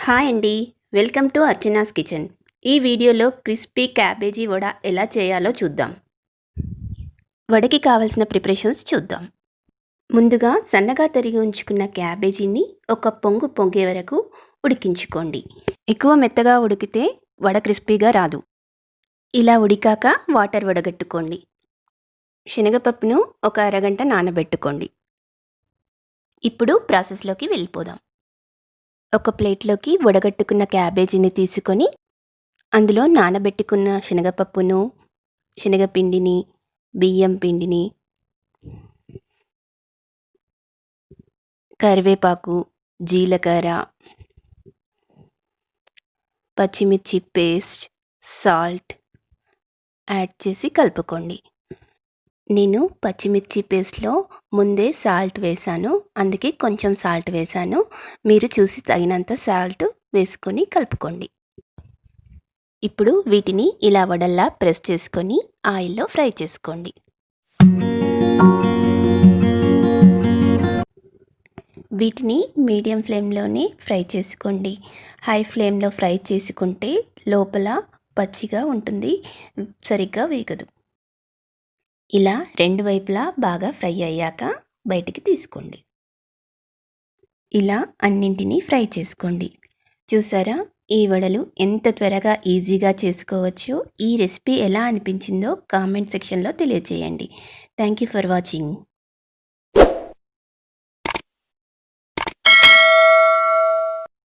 Hi అండి. Welcome to Archana's kitchen. ఈ వీడియోలో క్రిస్పీ క్యాబేజీ వడ ఎలా చేయాలో చూద్దాం. వడకి కావాల్సిన ప్రిపరేషన్స్ చూద్దాం. ముందుగా సన్నగా తరిగి ఉంచుకున్న క్యాబేజీని ఒక పొంగు పొంగే వరకు ఉడికించుకోండి. ఎక్కువ మెత్తగా ఉడికితే వడ క్రిస్పీగా రాదు. ఇలా ఉడికాక వాటర్ వడగట్టుకోండి. శనగపప్పును ఒక అరగంట నానబెట్టుకోండి. ఇప్పుడు ప్రాసెస్లోకి వెళ్ళిపోదాం. ఒక ప్లేట్లోకి వడగట్టుకున్న క్యాబేజీని తీసుకొని అందులో నానబెట్టుకున్న శనగపప్పును, శనగపిండిని, బియ్యం పిండిని, కరివేపాకు, జీలకర్ర, పచ్చిమిర్చి పేస్ట్, సాల్ట్ యాడ్ చేసి కలుపుకోండి. నేను పచ్చిమిర్చి పేస్ట్లో ముందే సాల్ట్ వేశాను, అందుకే కొంచెం సాల్ట్ వేశాను. మీరు చూసి తగినంత సాల్ట్ వేసుకొని కలుపుకోండి. ఇప్పుడు వీటిని ఇలా వడల్లా ప్రెస్ చేసుకొని ఆయిల్లో ఫ్రై చేసుకోండి. వీటిని మీడియం ఫ్లేమ్లోనే ఫ్రై చేసుకోండి. హై ఫ్లేమ్లో ఫ్రై చేసుకుంటే లోపల పచ్చిగా ఉంటుంది, సరిగ్గా వేగదు. ఇలా రెండు వైపులా బాగా ఫ్రై అయ్యాక బయటికి తీసుకోండి. ఇలా అన్నింటినీ ఫ్రై చేసుకోండి. చూసారా, ఈ వడలు ఎంత త్వరగా ఈజీగా చేసుకోవచ్చో. ఈ రెసిపీ ఎలా అనిపించిందో కామెంట్ సెక్షన్లో తెలియజేయండి. Thank you for watching.